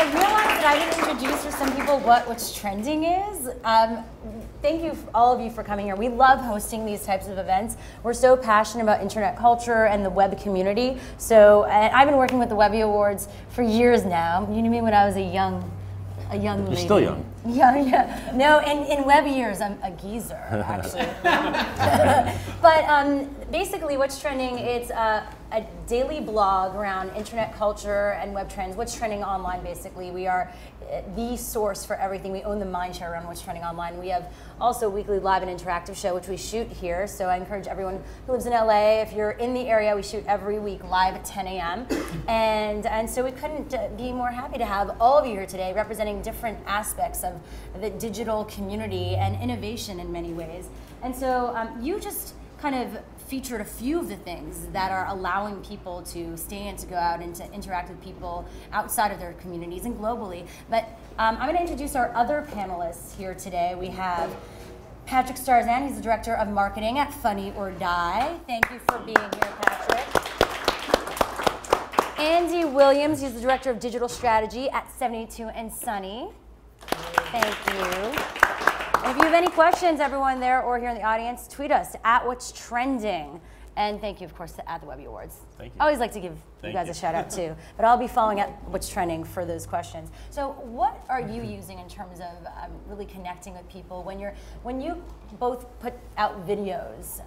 I realized that I didn't introduce for some people what What's Trending is. Thank you, all of you, for coming here. We love hosting these types of events. We're so passionate about internet culture and the web community. So I've been working with the Webby Awards for years now. You knew me when I was a young lady. You're still young. Yeah. No, in web years, I'm a geezer, actually. But basically, What's Trending, it's a daily blog around internet culture and web trends. What's trending online, basically. We are the source for everything. We own the mind share around What's Trending online. We have also a weekly live and interactive show, which we shoot here. So I encourage everyone who lives in LA, if you're in the area, we shoot every week live at 10 a.m. And so we couldn't be more happy to have all of you here today representing different aspects of the digital community and innovation in many ways. And so you just kind of featured a few of the things that are allowing people to stay and to go out and to interact with people outside of their communities and globally. But I'm going to introduce our other panelists here today. We have Patrick Starzan. He's the Director of Marketing at Funny or Die. Thank you for being here, Patrick. Andy Williams. He's the Director of Digital Strategy at 72 and Sunny. Thank you. And if you have any questions, everyone there or here in the audience, tweet us at What's Trending. And thank you, of course, at the Webby Awards. Thank you. I always like to give you guys a shout out too, but I'll be following at What's Trending for those questions. So what are you using in terms of really connecting with people when you both put out videos?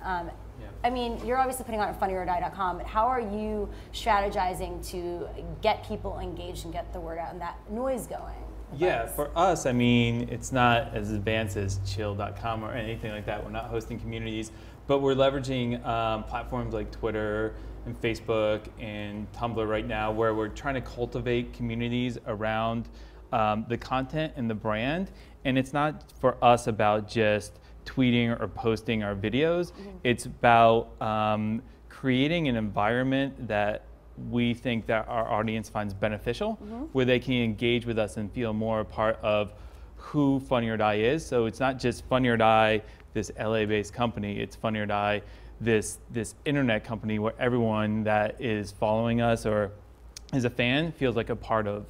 I mean, you're obviously putting on funnyordie.com, but how are you strategizing to get people engaged and get the word out and that noise going? Yeah, for us, I mean, it's not as advanced as chill.com or anything like that. We're not hosting communities, but we're leveraging platforms like Twitter and Facebook and Tumblr right now, where we're trying to cultivate communities around the content and the brand. And it's not for us about just tweeting or posting our videos. It's about creating an environment that we think that our audience finds beneficial, where they can engage with us and feel more a part of who Funny or Die is. So it's not just Funny or Die, this LA-based company. It's Funny or Die, this internet company where everyone that is following us or is a fan feels like a part of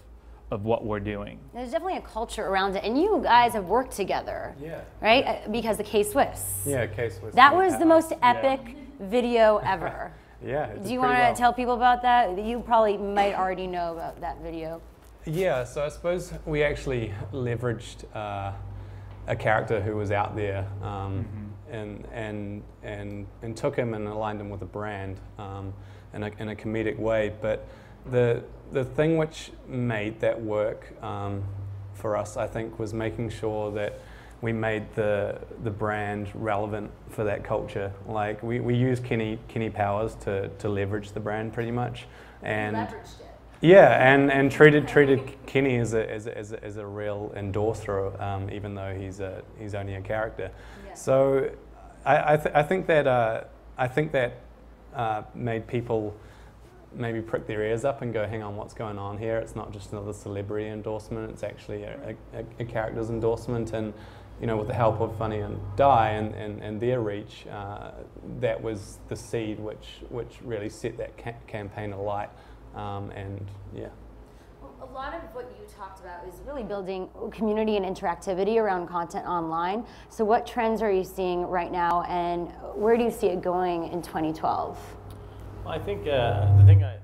what we're doing. There's definitely a culture around it, and you guys have worked together, right? Because of K-Swiss. Yeah, K-Swiss. That was the most epic video ever. Yeah. Do you want to tell people about that? You probably might already know about that video. Yeah, so I suppose we actually leveraged a character who was out there and took him and aligned him with a brand in a comedic way. But the thing which made that work for us, I think, was making sure that we made the brand relevant for that culture. Like we used Kenny Powers to leverage the brand pretty much, and Leveraged it. Yeah, and treated Kenny as a real endorser, even though he's only a character. Yeah. So I think that made people maybe prick their ears up and go, hang on, what's going on here? It's not just another celebrity endorsement. It's actually a character's endorsement. And with the help of Funny and Die and their reach, that was the seed which really set that campaign alight. And yeah. A lot of what you talked about is really building community and interactivity around content online. So what trends are you seeing right now, and where do you see it going in 2012? Well, I think the thing that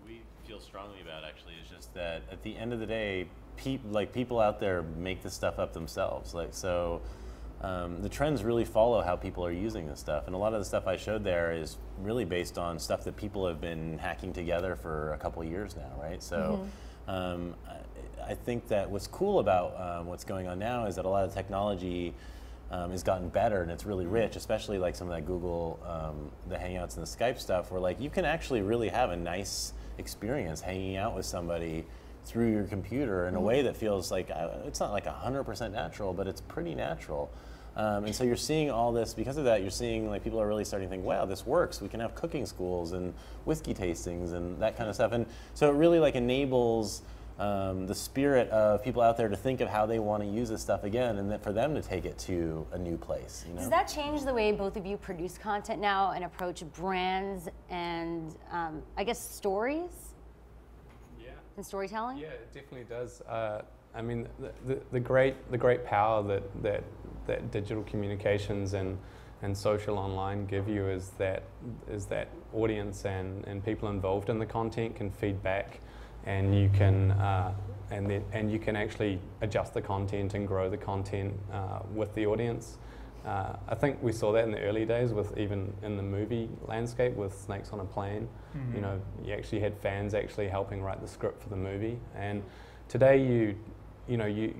we feel strongly about actually is just that at the end of the day, people out there make this stuff up themselves. The trends really follow how people are using this stuff, and a lot of the stuff I showed there is really based on stuff that people have been hacking together for a couple of years now, right? So I think that what's cool about what's going on now is that a lot of technology has gotten better and it's really rich, especially like some of that Google, the Hangouts and the Skype stuff, where like you can actually really have a nice experience hanging out with somebody through your computer in a way that feels like, it's not like 100% natural, but it's pretty natural. And so you're seeing all this, because of that, you're seeing like people are really starting to think, wow, this works. We can have cooking schools and whiskey tastings and that kind of stuff. And so it really like enables the spirit of people out there to think of how they want to use this stuff again, and then for them to take it to a new place. Does that change the way both of you produce content now and approach brands and I guess stories? in storytelling? Yeah, it definitely does. I mean, the great power that digital communications and social online give you is that audience and people involved in the content can feed back, and you can and you can actually adjust the content and grow the content with the audience. I think we saw that in the early days, with even in the movie landscape with Snakes on a Plane. Mm-hmm. You know, you actually had fans actually helping write the script for the movie, and today you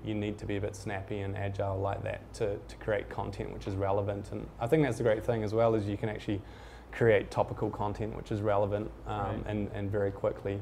need to be a bit snappy and agile like that to create content which is relevant. And I think that's the great thing as well, is you can actually create topical content which is relevant and very quickly.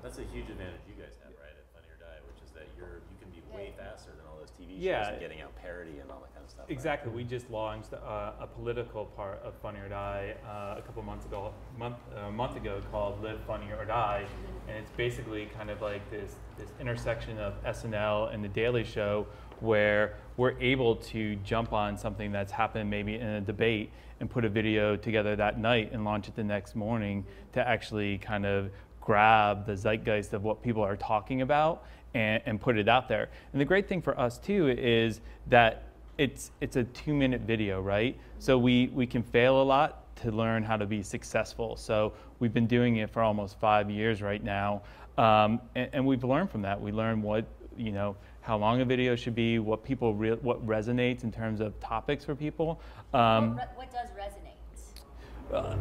That's a huge advantage you guys have, right, at Funny or Die, which is that you can be way faster than all those TV shows and getting out parody and all that kind of stuff. Exactly. Right? We just launched a political part of Funny or Die a couple months ago, a month ago, called Live Funny or Die, and it's basically kind of like this intersection of SNL and The Daily Show, where we're able to jump on something that's happened maybe in a debate and put a video together that night and launch it the next morning to actually kind of grab the zeitgeist of what people are talking about and put it out there. And the great thing for us too is that it's a 2-minute video, right? So we can fail a lot to learn how to be successful. So we've been doing it for almost 5 years right now, and we've learned from that. We learned what, how long a video should be, what people what resonates in terms of topics for people. What does resonate? Well,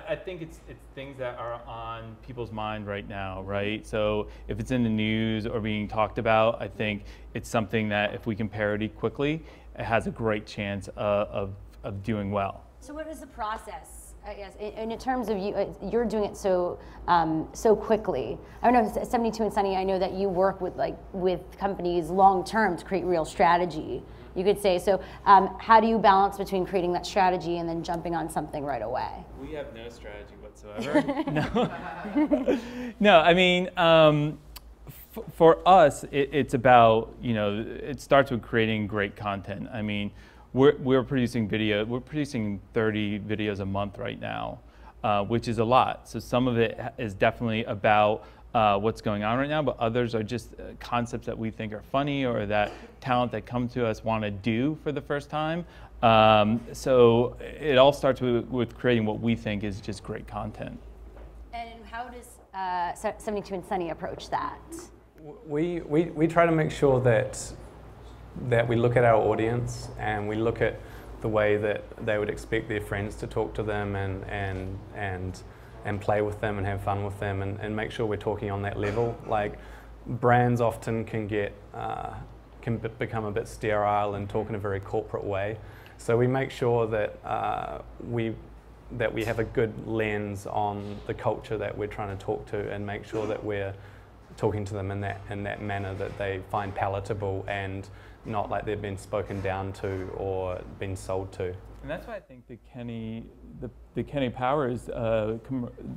I think it's things that are on people's mind right now, right? So if it's in the news or being talked about, I think it's something that if we can parody quickly, it has a great chance of doing well. So what is the process? Yes, and in terms of you're doing it so quickly. I don't know, 72 and Sunny, I know that you work with companies long term to create real strategy, you could say. So how do you balance between creating that strategy and then jumping on something right away? We have no strategy whatsoever. No, I mean, for us, it's about, it starts with creating great content. I mean, we're producing 30 videos a month right now, which is a lot. So some of it is definitely about what's going on right now, but others are just concepts that we think are funny or that talent that come to us want to do for the first time. So it all starts with creating what we think is just great content. And how does 72 and Sunny approach that? We try to make sure that we look at our audience and we look at the way that they would expect their friends to talk to them and play with them and have fun with them, and make sure we're talking on that level. Like, brands often can become a bit sterile and talk in a very corporate way. So we make sure that we have a good lens on the culture that we're trying to talk to, and make sure that we're talking to them in that manner that they find palatable and not like they've been spoken down to or been sold to. And that's why I think the Kenny Powers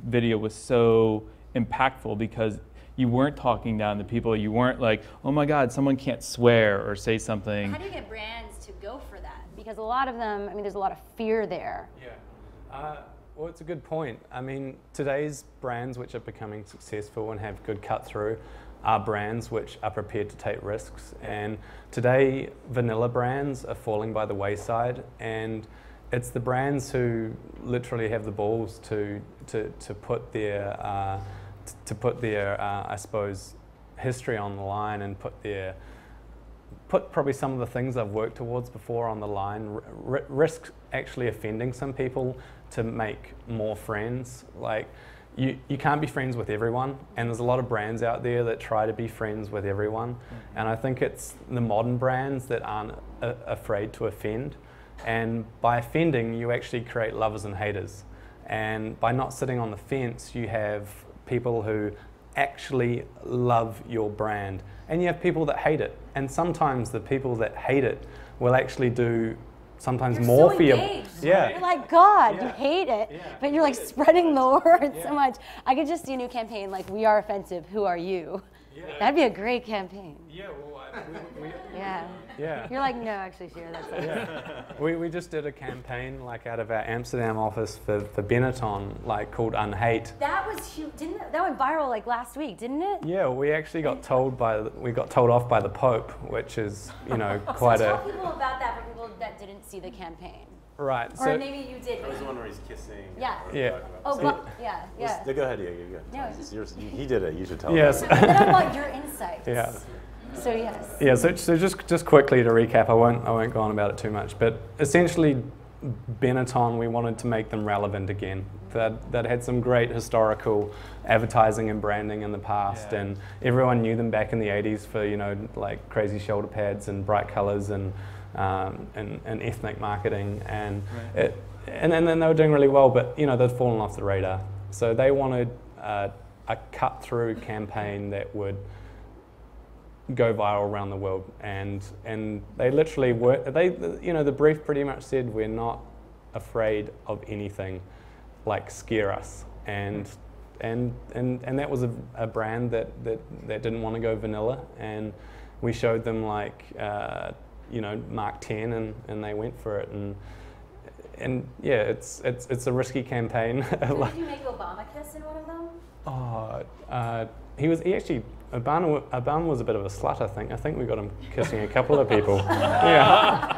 video was so impactful, because you weren't talking down to people. You weren't like, oh my God, someone can't swear or say something. How do you get brands to go for that? Because a lot of them, I mean, there's a lot of fear there. Yeah. Well, it's a good point. I mean, today's brands which are becoming successful and have good cut through are brands which are prepared to take risks. And today, vanilla brands are falling by the wayside, and it's the brands who literally have the balls to put their I suppose, history on the line, and put probably some of the things I've worked towards before on the line, risk actually offending some people to make more friends. Like, you can't be friends with everyone, and there's a lot of brands out there that try to be friends with everyone. And I think it's the modern brands that aren't afraid to offend. And by offending, you actually create lovers and haters. And by not sitting on the fence, you have people who actually love your brand, and you have people that hate it. And sometimes the people that hate it will actually do sometimes more for you. Yeah. You're like, God, you hate it, but you're like spreading the word so much. I could just see a new campaign like, we are offensive, who are you? That'd be a great campaign. Yeah, well, Yeah. You're like, no, actually, Shira, that's not Yeah. We just did a campaign like out of our Amsterdam office for Benetton, like called Unhate. That was huge. That went viral like last week, didn't it? Yeah, we actually got told off by the Pope, which is, you know, quite so a... tell people about that for people that didn't see the campaign. Right. Or maybe you did. That was the one where he's kissing. Yeah. Yeah. Oh, well, yeah. Go ahead, yeah, go. No. He did it. You should tell. Yes. But then I want your insights. Yeah. So yes. Yeah. So just quickly to recap, I won't go on about it too much, but essentially, Benetton, we wanted to make them relevant again. That had some great historical advertising and branding in the past, and everyone knew them back in the 80s for, you know, like crazy shoulder pads and bright colors and ethnic marketing, and and then they were doing really well, but you know, they'd fallen off the radar. So they wanted a cut-through campaign that would go viral around the world, and they literally were. You know, the brief pretty much said, we're not afraid of anything, like scare us, and that was a brand that didn't want to go vanilla, and we showed them like you know, Mark 10, and they went for it, and yeah, it's a risky campaign. So did you make Obama kiss in one of them? Oh, Obama was a bit of a slut, I think. I think we got him kissing a couple of people. Yeah.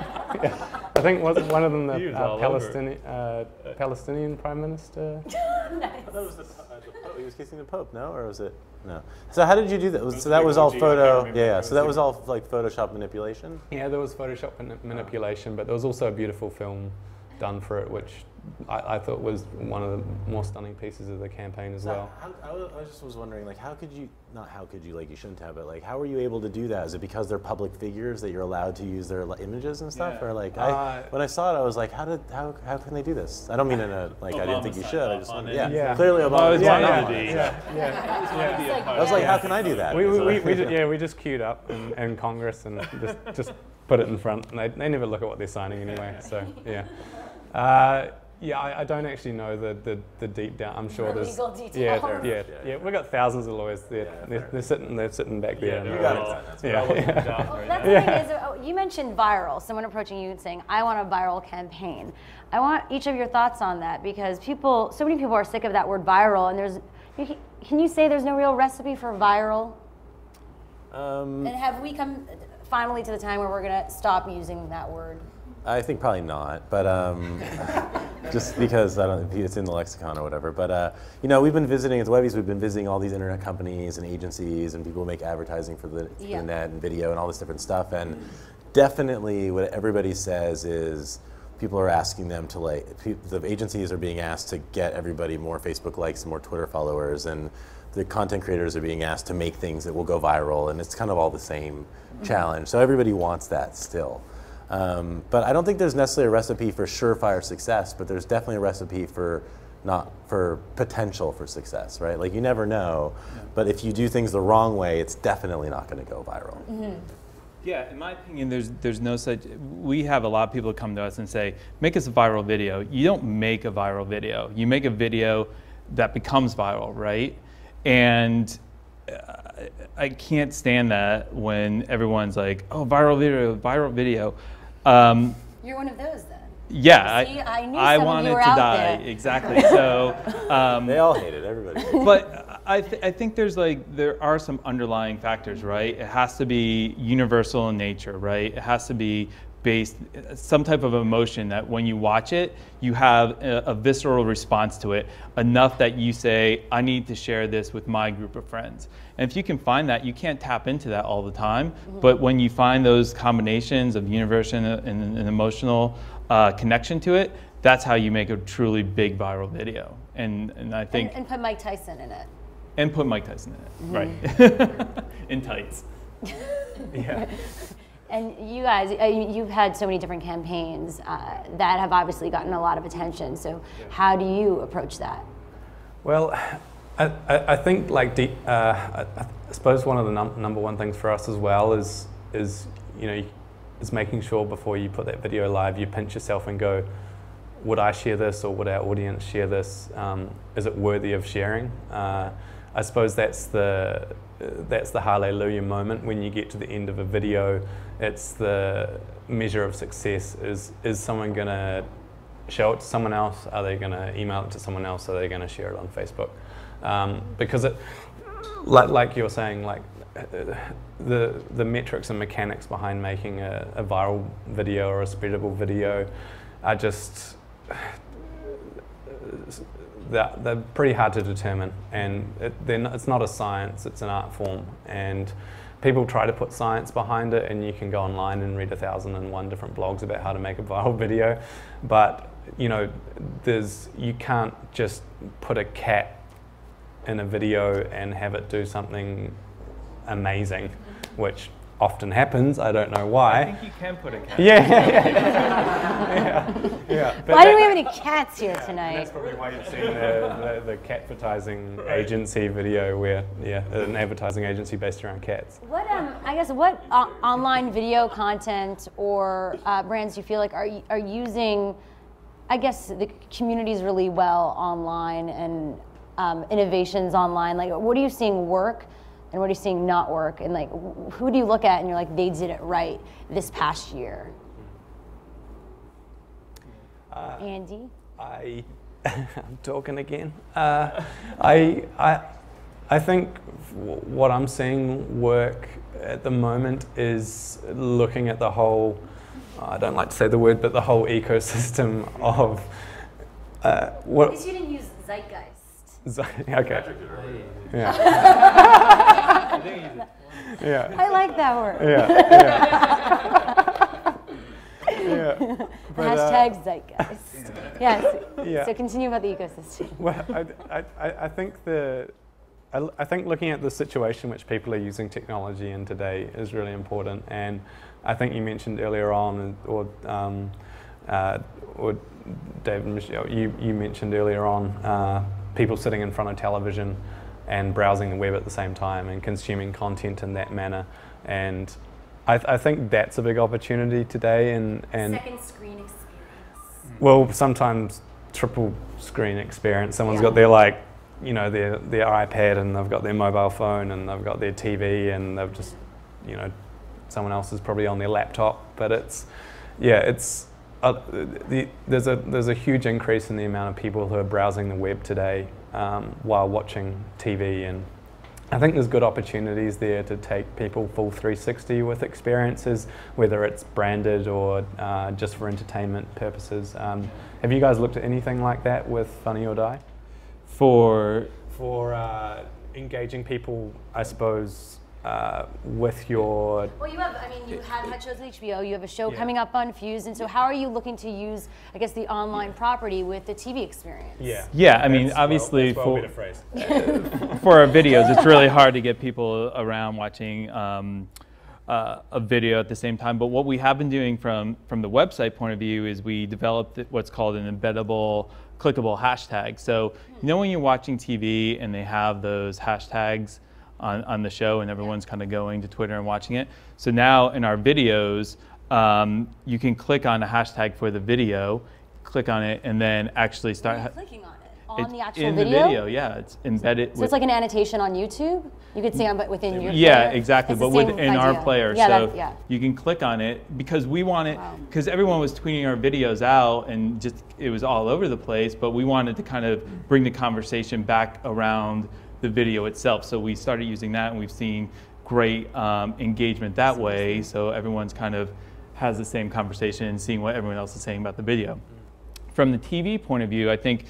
I think wasn't one of them the Palestinian Prime Minister? Nice. I thought it was the Pope. He was kissing the Pope, no? Or was it? No. So how did you do that? So that was all photo. Yeah. So that was all like Photoshop manipulation? Yeah, there was Photoshop manipulation, but there was also a beautiful film done for it, which I thought was one of the more stunning pieces of the campaign as well. I just was wondering, like, like you shouldn't have, but like, how were you able to do that? Is it because they're public figures that you're allowed to use their images and stuff? Yeah. Or like, when I saw it, I was like, how can they do this? I don't mean in a, like, I didn't think you should. I just wanted, clearly Obama. I was like, how can I do that? We just queued up in Congress and just put it in front, and they never look at what they're signing anyway, so yeah. I don't actually know the deep down. I'm sure there's legal details. Yeah. We've got thousands of lawyers there. They're sitting back there. You got it. That's the thing is, you mentioned viral. Someone approaching you and saying, "I want a viral campaign." I want each of your thoughts on that, because so many people are sick of that word viral, and can you say there's no real recipe for viral? And have we come finally to the time where we're going to stop using that word? I think probably not, but just because it's in the lexicon or whatever. But you know, we've been visiting at the Webbys. We've been visiting all these internet companies and agencies and people who make advertising for the internet and video and all this different stuff. And definitely, what everybody says is people are asking them to the agencies are being asked to get everybody more Facebook likes and more Twitter followers, and the content creators are being asked to make things that will go viral, and it's kind of all the same challenge. So everybody wants that still. But I don't think there's necessarily a recipe for surefire success, but there's definitely a recipe for potential for success, right? Like, you never know, but if you do things the wrong way, it's definitely not going to go viral. Mm-hmm. Yeah, in my opinion, there's no such. We have a lot of people come to us and say, make us a viral video. You don't make a viral video. You make a video that becomes viral, right? And I can't stand that when everyone's like, oh, viral video. You're one of those then. Yeah, see, I knew I wanted to die. There. Exactly. So they all hate it, everybody. But I think there are some underlying factors, right? It has to be universal in nature, right? It has to be based some type of emotion that when you watch it, you have a visceral response to it, enough that you say, I need to share this with my group of friends. And if you can find that, you can't tap into that all the time, but when you find those combinations of universe and an emotional connection to it, that's how you make a truly big viral video. And I think... And put Mike Tyson in it. And put Mike Tyson in it, right. In tights. Yeah. And you guys, you've had so many different campaigns that have obviously gotten a lot of attention. So how do you approach that? Well, I think I suppose one of the number one things for us as well is making sure before you put that video live, you pinch yourself and go, would I share this, or would our audience share this? Is it worthy of sharing? I suppose that's the hallelujah moment when you get to the end of a video. It's the measure of success. Is someone going to show it to someone else? Are they going to email it to someone else? Are they going to share it on Facebook? Because it, like you're saying, like the metrics and mechanics behind making a viral video or a spreadable video are just they're pretty hard to determine, and it's not a science, it's an art form, and people try to put science behind it, and you can go online and read 1,001 different blogs about how to make a viral video, but you know, you can't just put a cat in a video and have it do something amazing, which often happens. I don't know why. I think you can put a cat. Yeah. Why do we have any cats here tonight? That's probably why you've seen the catvertising agency video, where an advertising agency based around cats. What I guess what online video content or brands do you feel like are using, I guess, the communities really well online and innovations online? Like, what are you seeing work and what are you seeing not work? And like, who do you look at and you're like, they did it right this past year? Andy? I'm talking again. I think what I'm seeing work at the moment is looking at the whole, I don't like to say the word, but the whole ecosystem of what. At least you didn't use zeitgeist. Okay. Yeah. Yeah. I like that word. Yeah. But, Hashtag zeitgeist. Yes. Yeah. So continue about the ecosystem. Well, I think looking at the situation which people are using technology in today is really important, and I think you mentioned earlier on, or David and Michelle, you mentioned earlier on people sitting in front of television and browsing the web at the same time and consuming content in that manner, and I think that's a big opportunity today. And second screen experience. Well, sometimes triple screen experience. Someone's got their their iPad, and they've got their mobile phone, and they've got their TV, and they've just, someone else is probably on their laptop. But there's a huge increase in the amount of people who are browsing the web today while watching TV, and I think there's good opportunities there to take people full 360 with experiences, whether it's branded or just for entertainment purposes. Have you guys looked at anything like that with Funny or Die? For engaging people, I suppose, with your... Well, you had shows with HBO, you have a show coming up on Fuse, and so how are you looking to use, I guess, the online property with the TV experience? Yeah, I mean, obviously for our videos, it's really hard to get people around watching a video at the same time, but what we have been doing from the website point of view is we developed what's called an embeddable clickable hashtag. So when you're watching TV and they have those hashtags on the show and everyone's kind of going to Twitter and watching it. So now in our videos, you can click on a hashtag for the video, click on it, and then actually start... Are you clicking on it? On the actual in video? In the video, yeah. It's embedded. So it's like an annotation on YouTube? You could see on, but within your Yeah, player? exactly, but within our player. Yeah, so you can click on it because we want it, because everyone was tweeting our videos out and just it was all over the place, but we wanted to kind of bring the conversation back around the video itself. So we started using that, and we've seen great engagement that way. So everyone's kind of has the same conversation and seeing what everyone else is saying about the video. From the TV point of view, I think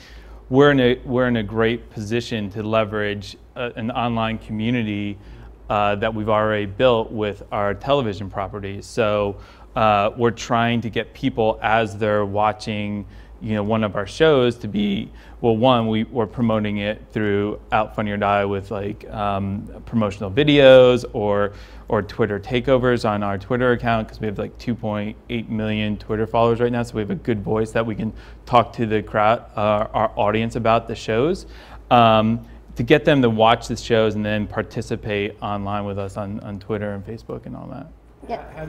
we're in a great position to leverage an online community that we've already built with our television properties. So we're trying to get people, as they're watching one of our shows, to be, well, one, we're promoting it through Funny or Die with like promotional videos or Twitter takeovers on our Twitter account, because we have like 2.8 million Twitter followers right now, so we have a good voice that we can talk to the crowd, our audience, about the shows, to get them to watch the shows and then participate online with us on Twitter and Facebook and all that. Yeah.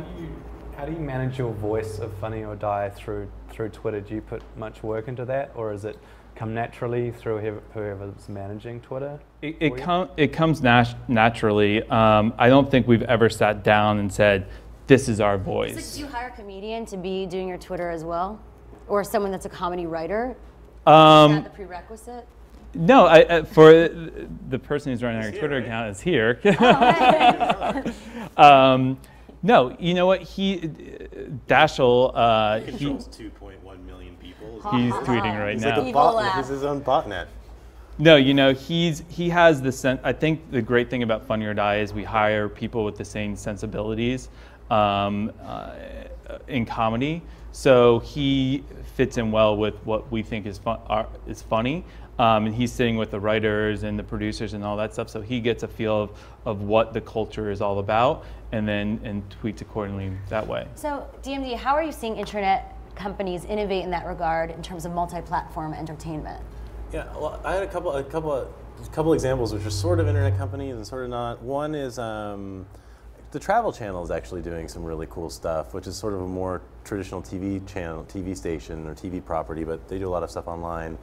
How do you manage your voice of Funny or Die through Twitter? Do you put much work into that, or is it come naturally through whoever's managing Twitter? It comes naturally. I don't think we've ever sat down and said, this is our voice. So do you hire a comedian to be doing your Twitter as well? Or someone that's a comedy writer? Is that the prerequisite? No, for the person who's running our Twitter account is here. No, you know what? Dashel, He controls 2.1 million people. He's tweeting right He's now. like a botnet. He's his own botnet. No, you know, he has the sense. I think the great thing about Funny or Die is we hire people with the same sensibilities in comedy. So he fits in well with what we think is funny. And he's sitting with the writers and the producers and all that stuff, so he gets a feel of what the culture is all about, and tweets accordingly that way. So DMD, how are you seeing internet companies innovate in that regard in terms of multi-platform entertainment? Yeah, well, I had a couple examples which are sort of internet companies and sort of not. One is the Travel Channel is actually doing some really cool stuff, which is sort of a more traditional TV station or TV property, but they do a lot of stuff online.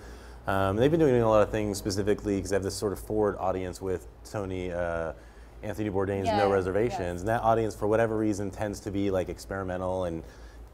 They've been doing a lot of things specifically because they have this sort of forward audience with Anthony Bourdain's No Reservations. And that audience, for whatever reason, tends to be like experimental and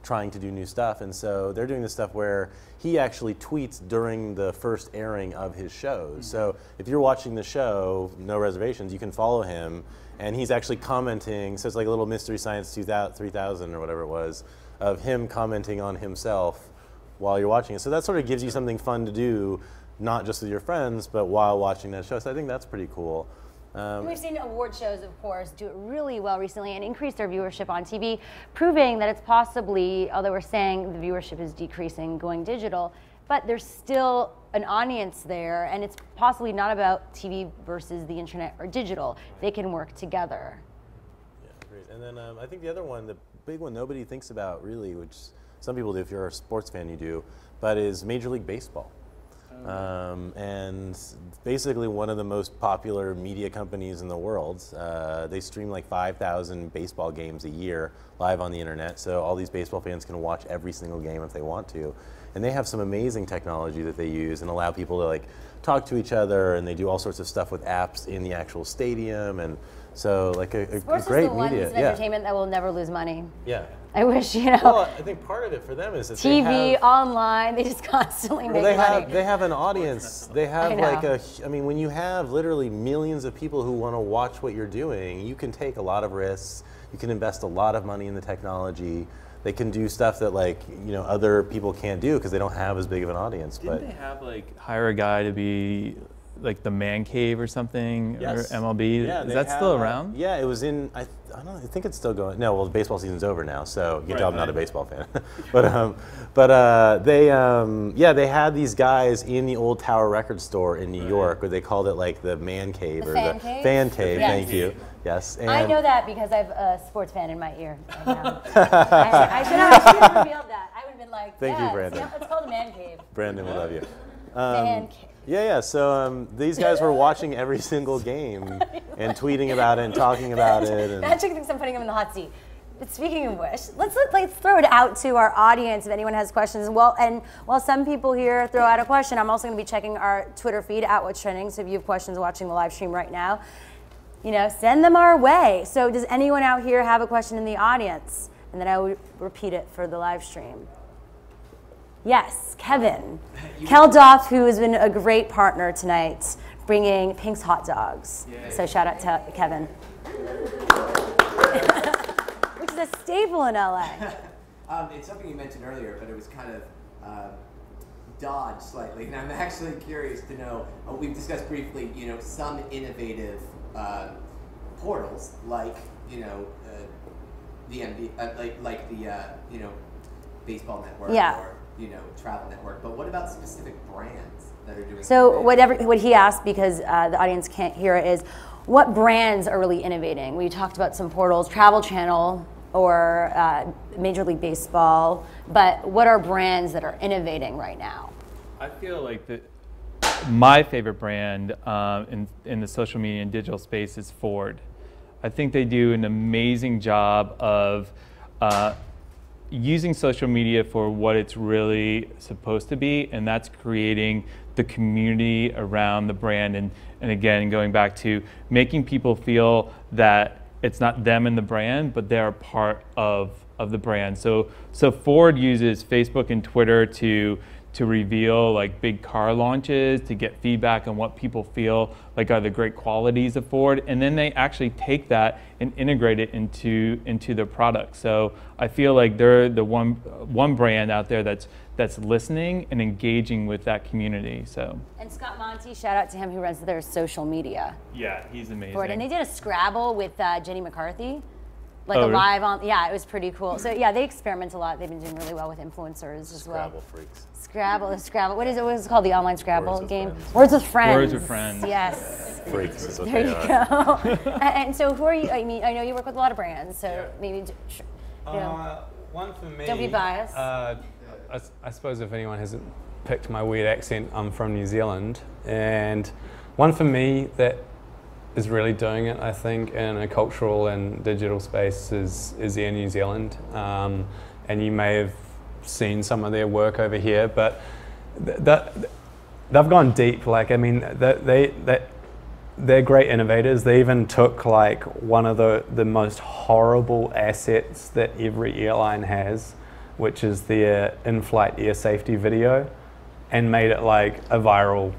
trying to do new stuff. And so they're doing this stuff where he actually tweets during the first airing of his shows. Mm-hmm. So if you're watching the show, No Reservations, you can follow him. And he's actually commenting, so it's like a little Mystery Science 3000 or whatever it was, of him commenting on himself while you're watching it. So that sort of gives you something fun to do, not just with your friends, but while watching that show. So I think that's pretty cool. We've seen award shows, of course, do it really well recently and increase their viewership on TV, proving that it's possibly, although we're saying the viewership is decreasing going digital, but there's still an audience there, and it's possibly not about TV versus the internet or digital. They can work together. Yeah, great. And then I think the other one, the big one nobody thinks about really, which some people do, if you're a sports fan you do, but is Major League Baseball. And basically one of the most popular media companies in the world. They stream like 5,000 baseball games a year live on the internet, so all these baseball fans can watch every single game if they want to. And they have some amazing technology that they use and allow people to like talk to each other, and they do all sorts of stuff with apps in the actual stadium, and so like a great media. Entertainment that will never lose money. Yeah. I wish, you know. Well, I think part of it for them is that TV, online, they just constantly make money. They have an audience. They have I mean, when you have literally millions of people who want to watch what you're doing, you can take a lot of risks. You can invest a lot of money in the technology. They can do stuff that other people can't do because they don't have as big of an audience. Didn't they have hire a guy to be like the man cave or something, yes. Or MLB? Yeah, is that still around? Yeah, it was in. I don't know. I think it's still going. No, well, the baseball season's over now, so you can tell I'm not a baseball fan. They had these guys in the old Tower Record store in New York, where they called it like the man cave the fan cave. Yes. Thank you. Yes. And I know that because I have a sports fan in my ear. I should have revealed that. I would have been like, thank you, Brandon. It's called a man cave. Brandon, we love you. Man cave. Yeah. So these guys were watching every single game and tweeting about it and talking about it. And Patrick thinks I'm putting him in the hot seat. But speaking of which, let's throw it out to our audience if anyone has questions. Well, and while some people here throw out a question, I'm also going to be checking our Twitter feed at What's Trending. So if you have questions watching the live stream right now, send them our way. So does anyone out here have a question in the audience? And then I will repeat it for the live stream. Yes, Kevin. Keldoff, who has been a great partner tonight, bringing Pink's hot dogs. Yay. So shout out to Kevin. Which is a staple in LA. It's something you mentioned earlier, but it was kind of dodged slightly. And I'm actually curious to know, we've discussed briefly, some innovative portals like, the Baseball Network or Travel Network, but what about specific brands that are doing? So what he asked, because the audience can't hear it, is what brands are really innovating? We talked about some portals, Travel Channel or Major League Baseball, but what are brands that are innovating right now? I feel like my favorite brand in the social media and digital space is Ford. I think they do an amazing job of using social media for what it's really supposed to be, and that's creating the community around the brand, and again, going back to making people feel that it's not them and the brand, but they're a part of the brand. So Ford uses Facebook and Twitter to reveal like big car launches, to get feedback on what people feel like are the great qualities of Ford, and then they actually take that and integrate it into their product. So I feel like they're the one brand out there that's listening and engaging with that community. So. And Scott Monty, shout out to him, who runs their social media. Yeah, he's amazing. Ford. And they did a Scrabble with Jenny McCarthy. Like Oh, a live on, yeah, it was pretty cool. So yeah, they experiment a lot. They've been doing really well with influencers as well. Scrabble freaks. Scrabble. What is it called? The online Scrabble Words with game? Friends. Words with Friends. Words with Friends. Yes. Freaks is what There they you are. go. And so who are you? I mean, I know you work with a lot of brands, so Yeah. maybe, you know. One for me. Don't be biased. I suppose if anyone hasn't picked my weird accent, I'm from New Zealand, and one for me that is really doing it, I think, in a cultural and digital space is Air New Zealand, and you may have seen some of their work over here, but they've gone deep. Like, I mean, they're great innovators. They even took like one of the most horrible assets that every airline has, which is their in-flight air safety video, and made it like a viral,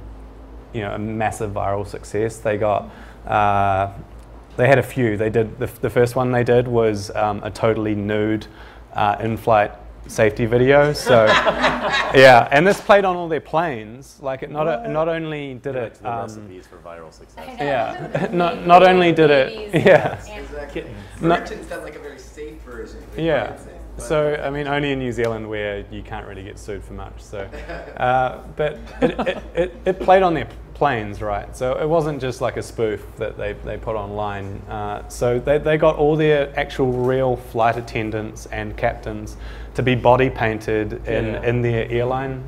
a massive viral success. They got, they had a few. They did, the first one they did was a totally nude in-flight safety video. So yeah, and this played on all their planes. Like it not only did it. The recipes for viral success. Yeah, not only did it. Yeah. Exactly. No- Virgin's got like a very safe version. Yeah. But So, I mean, only in New Zealand where you can't really get sued for much. So, but it played on their planes, right? So it wasn't just like a spoof that they put online. So they got all their actual real flight attendants and captains to be body painted in their airline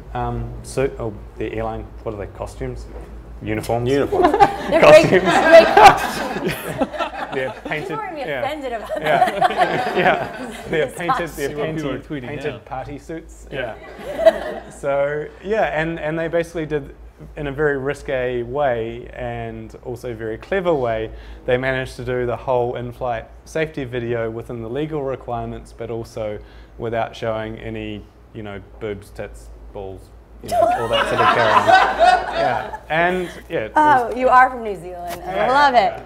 suit, or their airline, what are they, costumes? Uniforms? They're Costumes. great costumes. They're painted. People are going to be offended about that. Yeah, they're painted. See what people are tweeting painted now. party suits. Yeah. So yeah, and they basically did, in a very risque way and also very clever way, they managed to do the whole in-flight safety video within the legal requirements, but also without showing any, boobs, tits, balls, all that sort of carry on. Yeah, and yeah. it was- Oh, you are from New Zealand. I love it.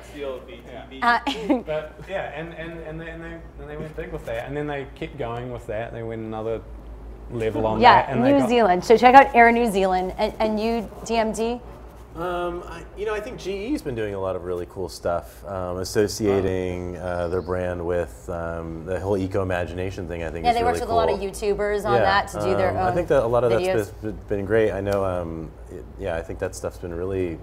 But yeah, and they went big with that, and then they kept going with that. They went another level on that. Yeah, And New Zealand. So check out Air New Zealand. And you, DMD? I think GE's been doing a lot of really cool stuff, associating their brand with the whole eco-imagination thing. I think Yeah, is they really worked with cool. a lot of YouTubers on that to do their own I think that a lot of videos. that's been great. I know, I think that stuff's been really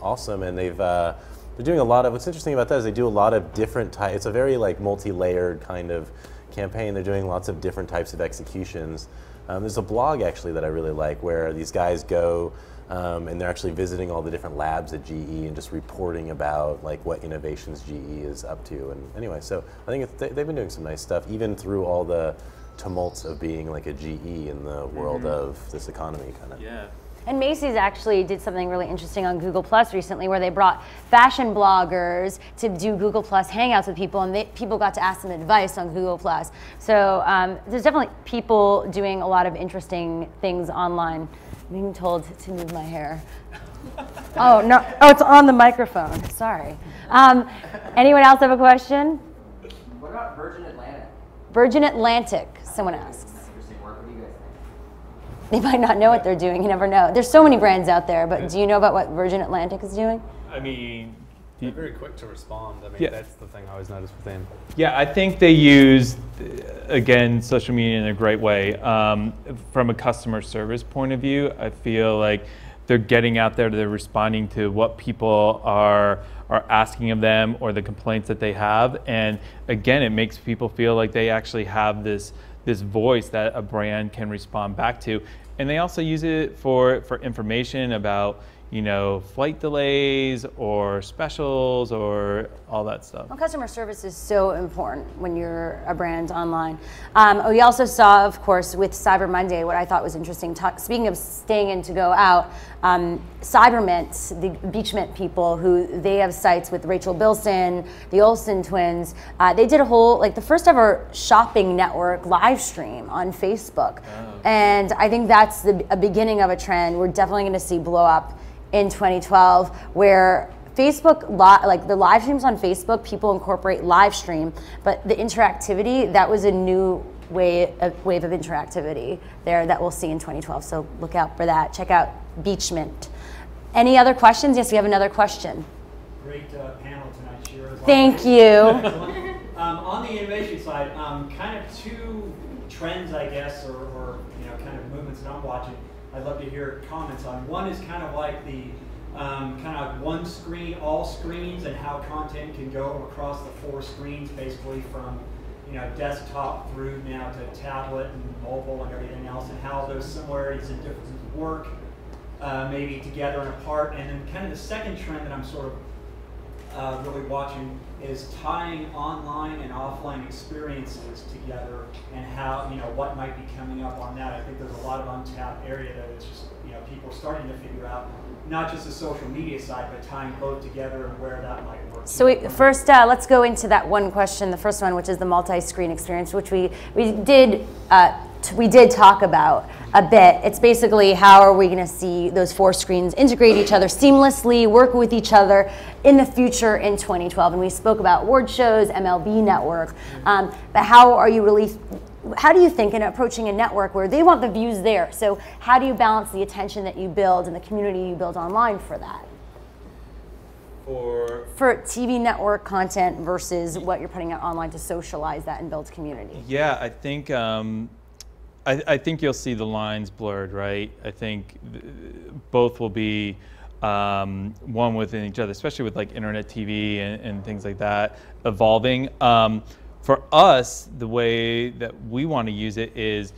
awesome, and they're doing a lot of. What's interesting about that is they do a lot of different types. It's a very like multi-layered kind of campaign. They're doing lots of different types of executions. There's a blog actually that I really like where these guys go. And they're actually visiting all the different labs at GE and just reporting about like what innovations GE is up to. And anyway, so I think they've been doing some nice stuff, even through all the tumults of being like a GE in the world of this economy, kind of. Yeah. And Macy's actually did something really interesting on Google Plus recently, where they brought fashion bloggers to do Google Plus Hangouts with people, and people got to ask them advice on Google Plus. So there's definitely people doing a lot of interesting things online. I'm being told to move my hair. Oh no! Oh, it's on the microphone. Sorry. Anyone else have a question? What about Virgin Atlantic? Virgin Atlantic. Someone asks. Interesting work. What do you guys think? They might not know what they're doing. You never know. There's so many brands out there, but do you know about what Virgin Atlantic is doing? I mean, They're very quick to respond. I mean, Yeah. that's the thing I always notice with them. yeah, I think they use, again, social media in a great way. From a customer service point of view, I feel like they're getting out there, they're responding to what people are asking of them or the complaints that they have. And again, it makes people feel like they actually have this voice that a brand can respond back to. And they also use it for information about, you know, flight delays or specials or all that stuff. Well, customer service is so important when you're a brand online. We also saw, of course, with Cyber Monday, what I thought was interesting. Speaking of staying in to go out, Cybermint, the Beachmint people, who they have sites with Rachel Bilson, the Olsen twins. They did a whole, like the first ever shopping network live stream on Facebook. Oh. And I think that's a beginning of a trend we're definitely going to see blow up in 2012, where Facebook, like the live streams on Facebook, people incorporate live stream, but the interactivity, that was a new wave of interactivity there that we'll see in 2012. So look out for that. Check out Beachmint. Any other questions? Yes, we have another question. Great panel tonight, Shira. Thank you. On the innovation side, kind of two trends, I guess, or you know, kind of movements that I'm watching. I'd love to hear comments on. One is kind of like the kind of one screen, all screens, and how content can go across the 4 screens, basically from, you know, desktop through now to tablet and mobile and everything else, and how those similarities and differences work, maybe together and apart. And then kind of the second trend that I'm sort of really watching is tying online and offline experiences together, and how, you know, what might be coming up on that. I think there's a lot of untapped area that it's just, you know, people are starting to figure out, not just the social media side, but tying both together and where that might work. So first, let's go into that one question, the first one, which is the multi-screen experience, which we did talk about a bit. It's basically, how are we going to see those 4 screens integrate each other seamlessly, work with each other in the future in 2012. And we spoke about award shows, MLB Network, but how do you think in approaching a network where they want the views there? So how do you balance the attention that you build and the community you build online for that? For TV network content versus what you're putting out online to socialize that and build community. Yeah, I think I think you'll see the lines blurred, right? I think both will be one within each other, especially with like internet TV and things like that evolving. For us, the way that we want to use it is,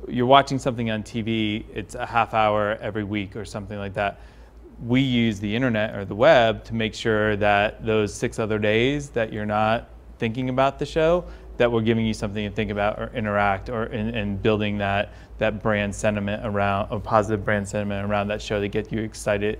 you're watching something on TV, it's a half hour every week or something like that. We use the internet or the web to make sure that those 6 other days that you're not thinking about the show, that we're giving you something to think about or interact, or and building that brand sentiment around, a positive brand sentiment around that show to get you excited